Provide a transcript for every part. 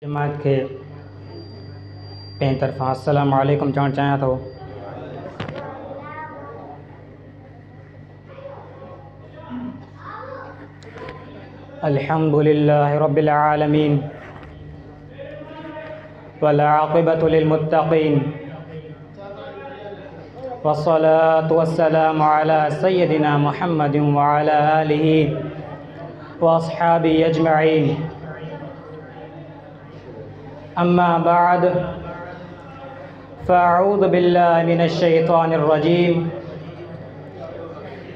जमात के पंहिंजी तरफ़ां अस्सलामु अलैकुम चवणु चाहियां थो। अल्हम्दुलिल्लाहि रब्बिल आलमीन वल आक़िबतु लिल मुत्तक़ीन वस्सलातु वस्सलामु अला सय्यिदिना मुहम्मदिन व अला आलिहि व अस्हाबिहि अजमईन। अम्मा बाद फ़अऊज़ु बिल्लाहि मिनश शैतानिर रजीम।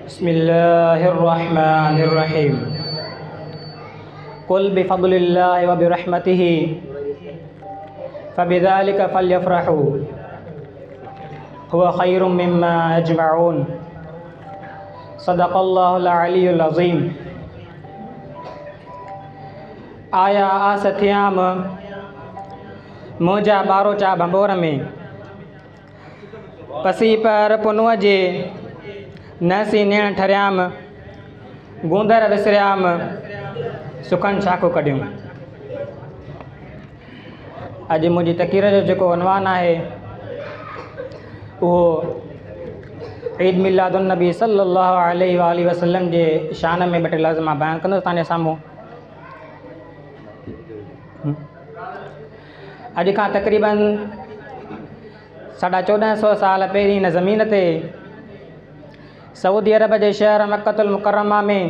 बिस्मिल्लाहिर रहमानिर रहीम। कुल बिफ़ज़्लिल्लाहि व बिरहमतिहि फ़बिज़ालिका फ़ल्यफ़रहू हुवा ख़ैरुम मिम्मा यजमऊन। सदक़ल्लाहुल अलियुल अज़ीम। आया आसथियाम मोजा बारोचा भंबोर में पसी पर पुनुअ जे नसी नेण ठरियाम गूंदर विसरियाम सुखन शाखो कढियूं। अॼु मुंहिंजी तक़रीर जो जेको उनवान आहे उहो ईद मिलादुन नबी सल्लल्लाहु अलैहि वसल्लम जे शान में ॿ टे लफ़्ज़ मां बयानु कंदुसि तव्हांजे साम्हूं। अॼु खां तक़रीबन 1450 साल पहिरीं हिन ज़मीन ते सऊदी अरब जे शहर मक्कतुल मुकर्रमा में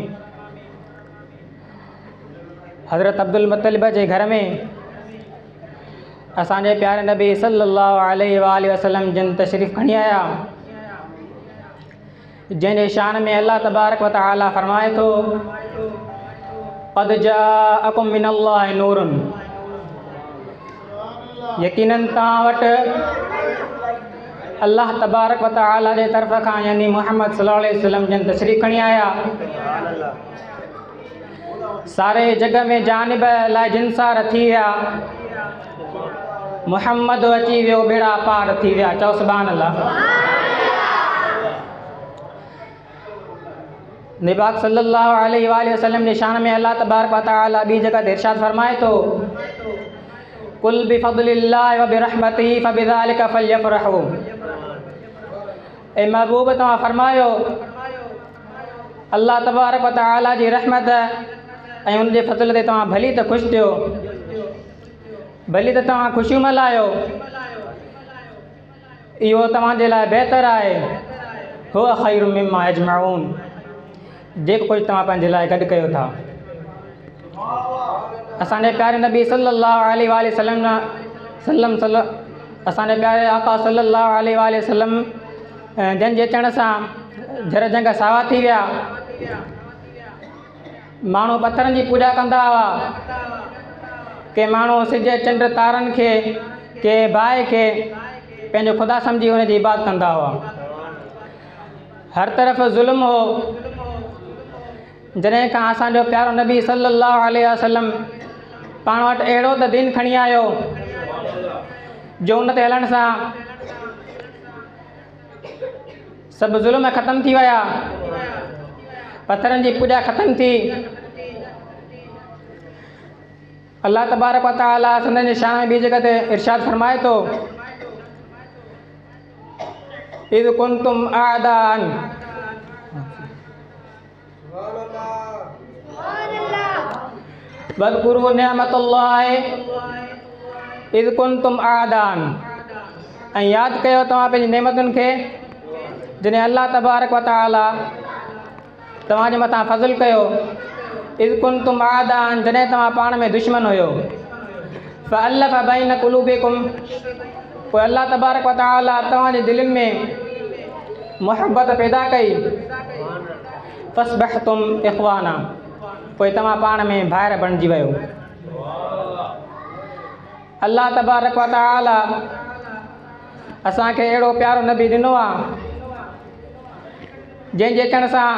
हज़रत अब्दुल मुत्तलिब जे घर में असांजे प्यारे नबी सल्लल्लाहु अलैहि वसल्लम जिन तशरीफ़ खणी आया, जंहिंजे शान में अल्लाह तबारक व तआला फ़रमाए थो क़द जाअकुम मिनल्लाहि नूरुन। यकीनन तव्हां वटि अल्लाह तबारक व तआला जे तरफ़ खां यानी मुहम्मद सल्लल्लाहु अलैहि वसल्लम जिन तशरीफ़ खणी आया, सारे जग में जानिब लाइ जिनसार थी विया। मुहम्मद अची वियो, बेड़ा पार थी विया। चओ सुभान अल्लाह। नबी सल्लल्लाहु अलैहि वसल्लम जे शान में अल्लाह तबारक व तआला ॿी जगह ते इरशाद फरमाए थो कुल बिफ़ज़्लिल्लाहि व बिरहमतिहि फ़बिज़ालिका फ़ल्यफ़रहू। ए महबूब तव्हां फरमायो अल्लाह तबारक व तआला जी रहमत ऐं उनजे फ़ज़ल ते तव्हां भली त ख़ुशि थियो, भली त तव्हां ख़ुशियूं मल्हायो। इहो तव्हांजे लाइ बहितर आहे। हुवा ख़ैरुम मिम्मा यजमऊन। जेको कुझु तव्हां पंहिंजे लाइ गॾु कयो था। असांजे प्यारे नबी सल्लल्लाहु अलैहि वसल्लम असांजे प्यारे आका सल्लल्लाहु अलैहि वसल्लम जंहिंजे अचण सां झर जंग सावा थी विया। माण्हू पथरनि जी पूॼा कंदा हुआ, के माण्हू सिज चंड तारनि खे, के बाहि खे पंहिंजो ख़ुदा सम्झी हुन जी इबादत कंदा हुआ। हर तरफ़ ज़ुल्म हो। जॾहिं खां असांजो प्यारो नबी सल्लल्लाहु अलैहि वसल्लम पाण वटि अहिड़ो त दीन खणी आयो जो उन ते हलण सां सभु ज़ुल्म ख़तमु थी विया, पथरनि जी पूॼा ख़तमु थी। अल्लाह तबारक व तआला संदन जे शान में ॿी जगह ते इरशाद फरमाए थो इज़ कुंतुम आदान वज़कुरू निअमतुल्लाहि इज़ कुंतुम आदान। ऐं यादि कयो तव्हां पंहिंजी नेमतुनि खे जॾहिं अल्लाह तबारक व तआला तव्हांजे मथां फ़ज़ल कयो। इज़ कुंतुम आदान, जॾहिं तव्हां पाण में दुश्मन हुयो। फ़अल्लफ़ बैन क़ुलूबिकुम, पोइ अल्लाह तबारक व तआला तव्हांजे दिलनि में मुहबत पैदा कई। फ़अस्बहतुम इख़वाना, पोइ तव्हां पाण में भाइर बणिजी वियो। अल्लाह तबारक व तआला असांखे अहिड़ो प्यारो नबी ॾिनो आहे जंहिंजे अचण सां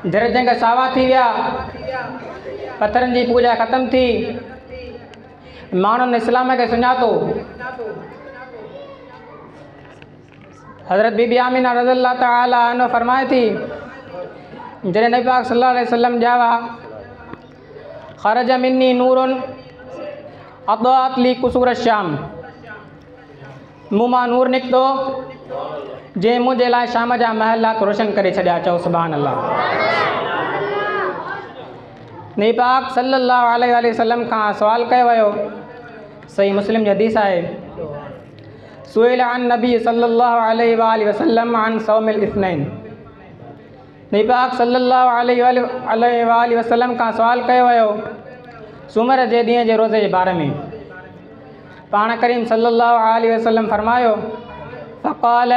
झर जंग सावा थी विया, पथरनि जी पूॼा ख़तमु थी, माण्हुनि इस्लाम खे सुञातो। हज़रत बीबी आमिना रज़ियल्लाहु तआला अन्हा फरमाए थी जॾहिं नबी पाक सल्लल्लाहु अलैहि वसल्लम ॼावा ख़रज मिन्नी नूरुन अदात ली कुसूर शाम, मूं मां नूर निकितो जंहिं मुंहिंजे लाइ शाम जा महलात रोशन करे छॾिया। चओ सुभान अल्लाह। नबी पाक सल्लल्लाहु अलैहि वसल्लम खां सुवाल कयो वियो, सही मुस्लिम जी हदीस आहे, सुइल अन नबी सल्लल्लाहु अलैहि वसल्लम अन सौमिल इस्नैन। नबी पाक सल्लल्लाहु अलैहि वसल्लम खां सुवाल कयो वियो सूमर जे ॾींहं जे रोज़े जे बारे में। पाण करीम सल्लल्लाहु अलैहि वसल्लम फरमायो, फ़क़ाल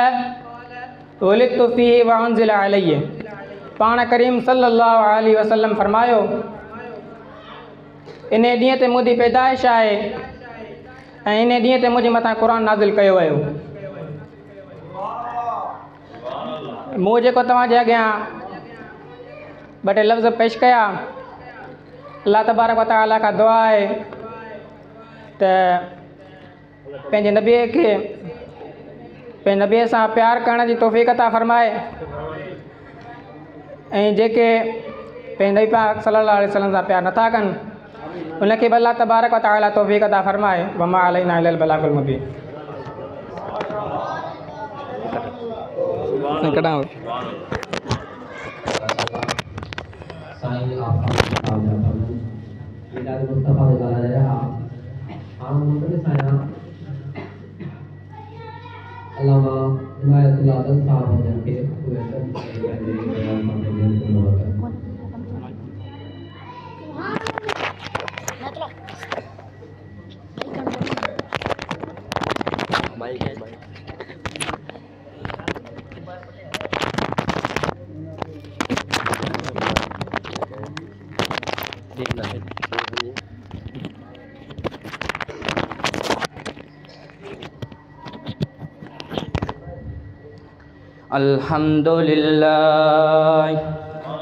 वुलिदतु फ़ीहि व उन्ज़िल अलैहि। पाण करीम सल्लल्लाहु अलैहि वसल्लम फरमायो, इन ॾींहं ते मुंहिंजी पैदाइश आहे ऐं इन ॾींहं ते मुंहिंजे मथां क़ुर नाज़िल कयो वियो। मूं जेको तव्हांजे अॻियां ॿ टे लफ़्ज़ पेश कया, अल्लाह तबारक व तआला खां दुआ आहे त पंहिंजे नबीअ खे पंहिंजे नबीअ सां प्यार करण जी तौफ़ीक़ अता फ़रमाए ऐं जेके पंहिंजे नबी पाक सल्लल्लाहु अलैहि वसल्लम सां प्यार नथा कनि उनखे बि अल्लाह तबारक व तआला तौफ़ीक़ अता फ़रमाए। वमा अलैना इल्लल बलागुल मुबीन।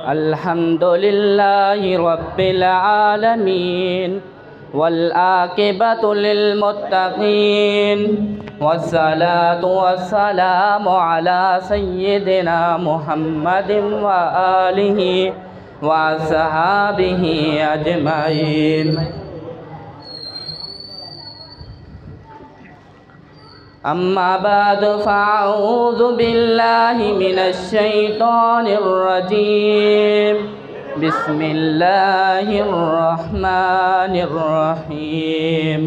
अल्हम्दुलिल्लाहि रब्बिल आलमीन वल आकिबतु लिल मुत्तक़ीन वस्सलातु वस्सलामु अला सय्यिदिना मुहम्मदिन व आलिहि व अस्हाबिहि अजमईन। अम्मा बाद फ़अऊज़ु बिल्लाहि मिनश शैतानिर रजीम। बिस्मिल्लाहिर रहमानिर रहीम।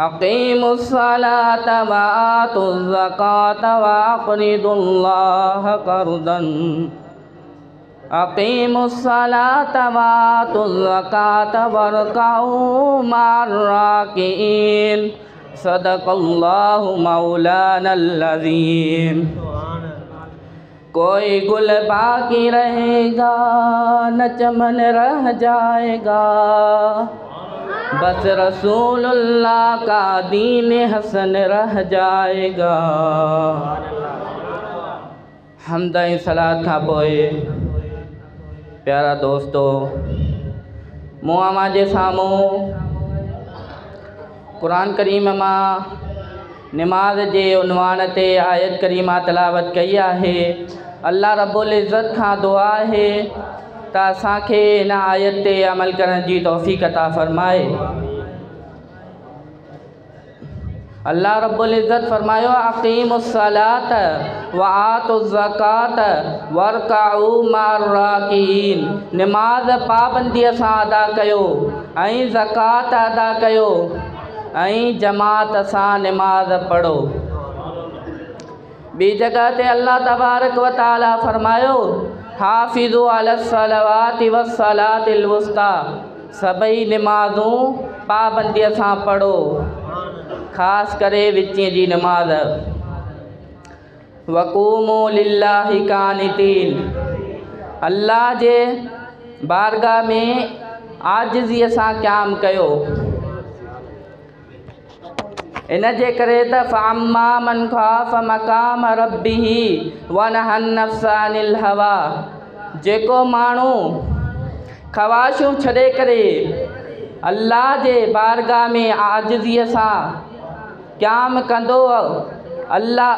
अक़ीमुस सलाता व आतुज़ ज़काता व अक़रिदुल्लाह क़र्ज़न। अक़ीमुस सलाता व आतुज़ ज़काता वरकऊ मअर राकिईन। सदक़ल्लाहु मौलानल अज़ीम। कोई गुल बाकी रहेगा न चमन रह जाएगा, बस रसूलुल्लाह का दीन हसन रह जाएगा। हमद ऐं सलात खां पोइ प्यारा दोस्तो, मूं अव्हां जे साम्हूं क़ुरान करीम मां निमाज़ जे उनवान ते आयत करीमा तिलावत कई आहे। अल्लाह रब्बुल इज़्ज़त खां दुआ आहे त असांखे इन आयत ते अमल करण जी तौफ़ीक़ अता फ़रमाए। अल्लाह रब्बुल इज़्ज़त फरमायो, अक़ीमुस सलात व आतुज़ ज़कात वरकऊ मअर राकिईन। निमाज़ पाबंदीअ सां अदा कयो ऐं ज़कात अदा कयो ऐं जमात सां निमाज़ पढ़ो। ॿी जगह ते अल्लाह तबारक व तआला फरमायो, हाफ़िज़ू अलस सलवाति वस्सलातिल वुस्ता। सभई निमाज़ूं पाबंदीअ सां पढ़ो, ख़ासि करे विचीं जी निमाज़। वक़ूमू लिल्लाहि क़ानितीन। अल्लाह जे बारगाह में आजिज़ीअ सां क़याम कयो। इन जे करे त फ़अम्मा मन ख़ाफ़ मक़ाम रब्बिही व नहन नफ़्स अनिल हवा। जेको माण्हू ख़वाहिशूं छॾे करे अल्लाह जे बारगाह में आजिज़ीअ सां क़याम कंदो, अल्लाह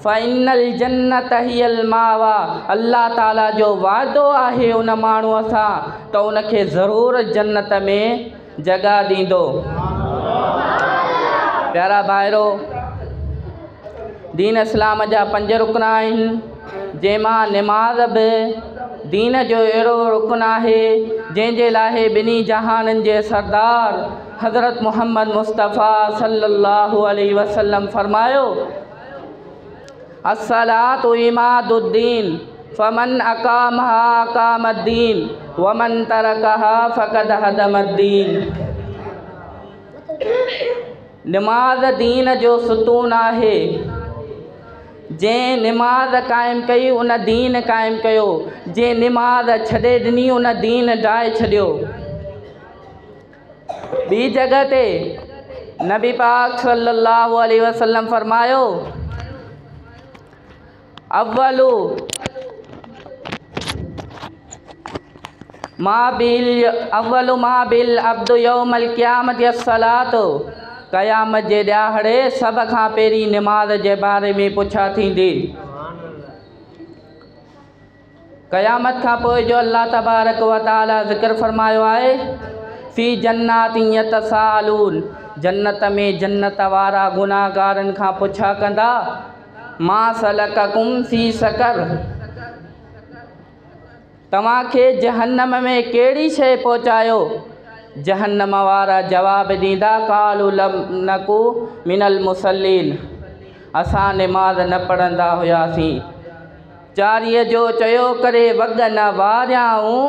फ़इन्नल जन्नत हियल मावा। अल्लाह ताला जो वाइदो आहे उन माण्हूअ सां त उनखे ज़रूरु जन्नत में जॻह ॾींदो। प्यारा भाइरो, दीन इस्लाम जा 5 रुकन आहिनि, जंहिंमां निमाज़ बि दीन जो अहिड़ो रुकन आहे जंहिंजे लाइ ॿिन्ही जहाननि जे सरदार हज़रत मुहम्मद मुस्तफ़ा सल्लल्लाहु अलैहि वसल्लम फरमायो, अस्सलातु इमादुद्दीन फमन अकामहा अकामद्दीन वमन तरकहा फ़क़द हदमद्दीन। निमाज़ दीन जो सुतून आहे। जंहिं निमाज़ क़ाइमु कई उन दीन क़ाइमु कयो, जंहिं निमाज़ छॾे ॾिनी उन दीन डाहे छॾियो। ॿी जॻह ते नबी पाक सल्लल्लाहु अलैहि वसल्लम फरमायो, अव्वलु मा बिल अब्दु यौमल क़ियामत अस्सलातु। क़यामत जे ॾियाहड़े सभ खां पहिरीं निमाज़ जे बारे में पुछा थींदी। क़यामत खां पोइ जो अल्लाह तबारक व तआला ज़िक्र फरमायो आहे, फ़ी जन्नातिन यतसाअलून। जन्नत में जन्नत वारा गुनाहगारनि खां पुछा कंदा, मा सलककुम फ़ी सक़र। तव्हांखे जहन्नम में कहिड़ी शइ पहुचायो? जहन्नम वारा जवाब ॾींदा, क़ालू लम नकू मिनल मुसल्लीन। असां निमाज़ न पढ़ंदा हुआसीं। चारीअ जो चयो करे वॻ न वारियाऊं,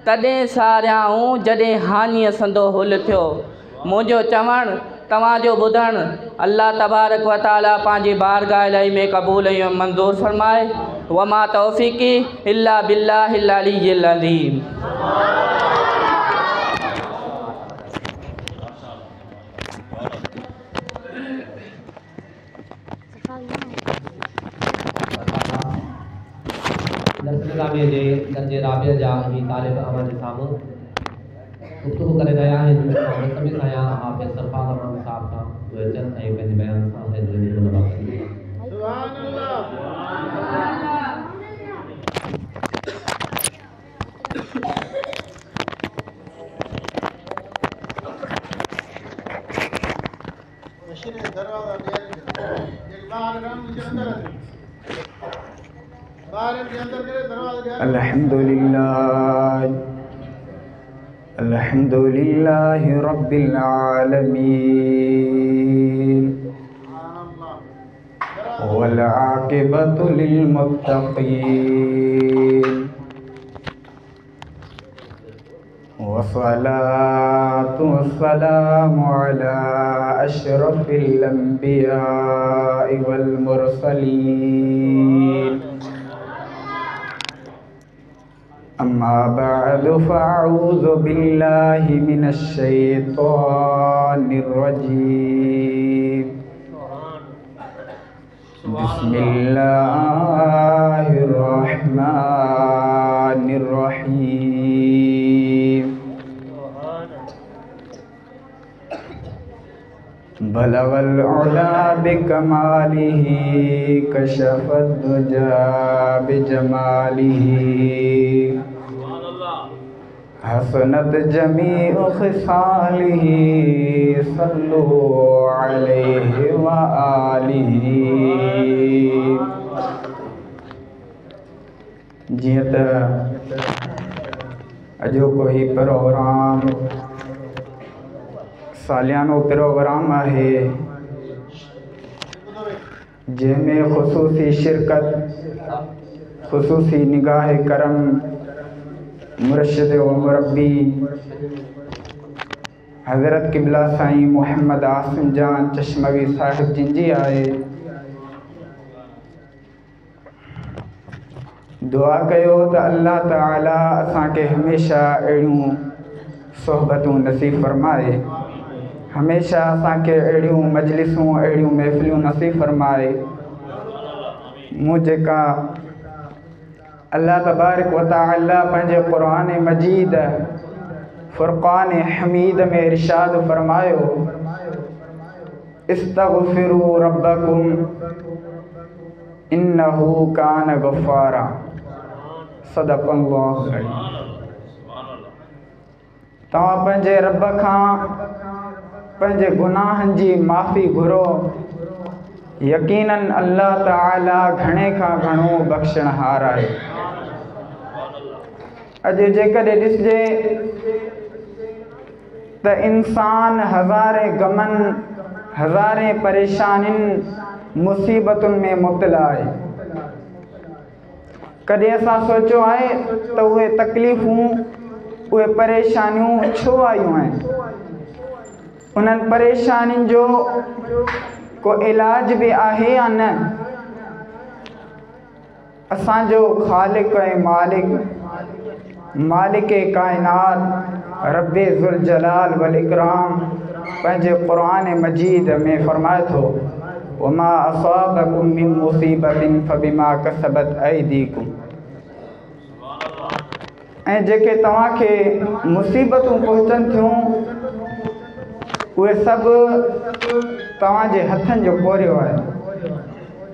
तॾहिं सारियाऊं जॾहिं हानीअ संदो हुल थियो। मुंहिंजो चवणु तव्हांजो ॿुधणु अल्लाह तबारक व तआला पंहिंजी बारगाह इलाही में क़बूल ऐं मंज़ूर फरमाए। वमा तौफ़ीक़ी इल्ला बिल्लाहिल अलिय्यिल अज़ीम। निज़ामिया जे दर्जे राबिया जा ही तालिब अमल साम्हूं गुफ़्तगू करे रहिया आहिनि। मुल्तमिस आहियां हाफ़िज़ सरफराज़ अहमद साहब सां उहे अचनि ऐं पंहिंजे बयान सां सुभान अल्लाह। अल्हम्दुलिल्लाह रब्बिल आलमीन वल आक़िबतु लिल मुत्तक़ीन वस्सलातु वस्सलामु अला अशरफिल अंबियाइ वल मुरसलीन। अम्मा बअदु फ़अऊज़ु बिल्लाहि मिनश शैतानिर रजीम। बिस्मिल्लाहिर रहमानिर रहीम। बलगल उला बिकमालिही कशफद दुजा बिजमालिही हसनत जमीउ खिसालिही सल्लु अलैहि व आलिही। जीअं त अॼोको ही प्रोग्राम सालियानो प्रोग्राम आहे जंहिंमें ख़ुसूसी शिरकत, ख़ुसूसी निगाह करम मुर्शिद व मुरब्बी हज़रत क़िबला साईं मोहम्मद आसिम जान चश्मवी साहिब जिन जी आहे। दुआ कयो त अल्लाह ताला असांखे हमेशह अहिड़ियूं सोहबतूं नसीब फरमाए, हमेशह असांखे अहिड़ियूं मजलिसूं अहिड़ियूं महफ़िलूं नसीब फरमाए। मूं जेका अल्लाह तबारक व तआला पंहिंजे क़ुरान मजीद फ़ुरक़ान हमीद में इरशाद फरमायो, इस्तग़फ़िरू रब्बकुम इन्नहू कान गफ़्फ़ारा। सदक़ल्लाहु अज़ीम। तव्हां पंहिंजे रब खां पंहिंजे गुनाहनि जी माफ़ी घुरो। यकीनन अल्लाह ताला घणे खां घणो बख़्शणहार आहे। अॼु जेकॾहिं ॾिसिजे त इंसान हज़ारे गमनि हज़ारे परेशानियुनि मुसीबतुनि में मुब्तला आहे। कॾहिं असां सोचियो आहे त उहे तकलीफ़ूं उहे परेशानियूं छो आयूं आहिनि? उन्हनि परेशानियुनि जो को इलाज बि आहे या न? असांजो ख़ालिक़ ऐं मालिक काइनात रब्बे ज़ुल जलाल वल इकराम पंहिंजे क़ुरान मजीद में फ़रमाए थो, वमा असाबकुम मिन मुसीबतिन फबिमा कसबत ऐदीकुम। ऐं जेके तव्हांखे मुसीबतूं पहुचनि थियूं उहे सभु तव्हांजे हथनि जो कोरियो आहे,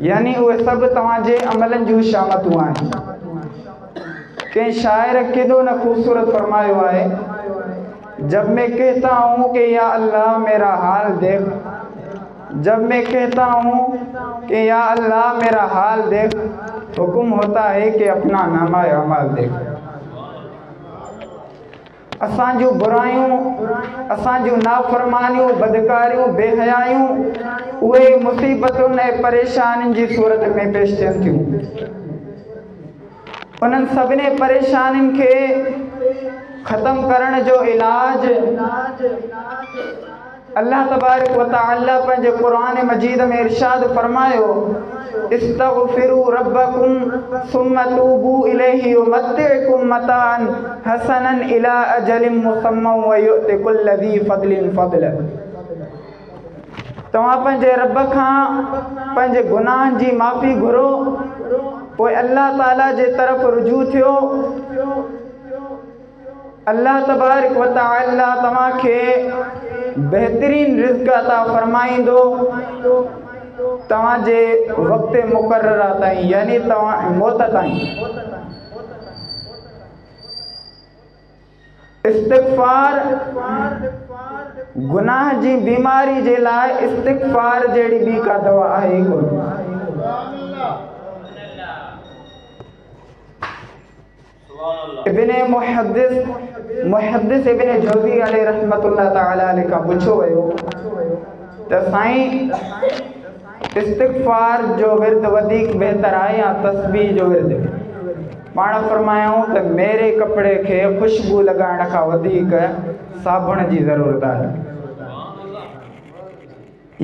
यानी उहे सभु तव्हांजे अमलनि जूं शामतूं आहिनि। कंहिं शाइर केॾो न ख़ूबसूरत फरमायो आहे, जब मैं कहता हूँ कि या अल्लाह मेरा हाल देख, जब मैं कहता हूँ कि या अल्लाह मेरा हाल देख, हुक्म होता है कि अपना नामा अमाल देख। असांजूं बुरायूं, असांजूं नाफ़रमानियूं, बदकारियूं, बेहयायूं उहे मुसीबतुनि ऐं परेशानियुनि जी सूरत में पेश थियनि थियूं। उन्हनि सभिनी परेशानियुनि खे ख़तमु करण जो इलाज अल्लाह तबारक व तआला पंहिंजे क़ुरान मजीद में इरशाद फरमायो, इस्तग़फिरू रब्बकुम सुम्मा तूबू इलैहि युमत्तिउकुम मताअन हसनन इला अजलिन मुसम्मा व युअति कुल्ल ज़ी फ़ज़लिन फ़ज़ला। तव्हां पंहिंजे रब खां पंहिंजे गुनाहनि जी माफ़ी घुरो, पोइ अल्लाह ताला जे तरफ़ रुजू थियो। अल्लाह तबारक व तआला तव्हांखे बहितरीन रिज़्क़ अता फरमाईंदो तव्हांजे वक़्त मुक़र्ररा ताईं, यानी तव्हां मौत ताईं। इस्तिग़फ़ार गुनाह जी बीमारी जे लाइ इस्तिग़फ़ार जहिड़ी ॿी का दवा आहे कोन। इब्ने मुहद्दिस इब्ने जौज़ी अलैहि रहमतुल्लाह ताला अलैहि खां पुछो वियो त साईं इस्तिग़फ़ार जो विर्द वधीक बहितर आहे या तस्बीह जो विर्द? पाण फरमायूं त मेरे कपिड़े खे ख़ुशबू लॻाइण खां वधीक साबुण जी ज़रूरत आहे।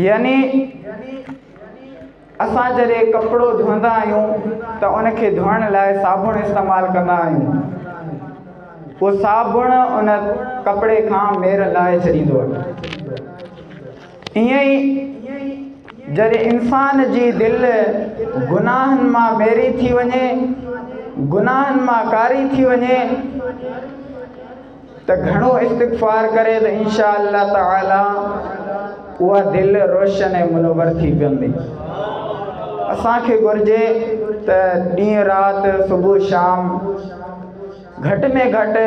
यानी असां जॾहिं कपिड़ो धोईंदा आहियूं त उनखे धोइण लाइ साबुण इस्तेमालु कंदा आहियूं। उहो साबुण उन कपिड़े खां मेर लाहे छॾींदो आहे। ईअं ई जॾहिं इंसान जी दिलि गुनाहनि मां मेरी थी वञे, गुनाहनि मां कारी थी वञे, त घणो इस्तिग़फ़ार करे त इंशा अल्लाह ताला उहा दिलि रोशन ऐं मुनव्वर थी वेंदी। असांखे घुरिजे त ॾींहुं राति सुबुह शाम घटि में घटि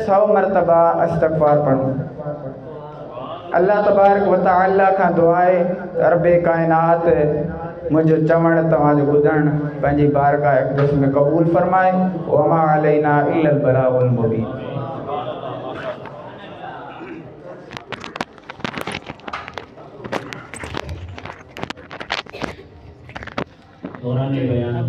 100 मरतबा इस्तिग़फ़ार पढ़ूं। अल्लाह तबारक व तआला खां दुआ आहे त रब्बे काइनात मुंहिंजो चवणु तव्हांजो ॿुधणु पंहिंजी बारगाह अक़दस में क़बूल फरमाए। वमा अलैना इल्लल बलागुल मुबीन। दौरान बयान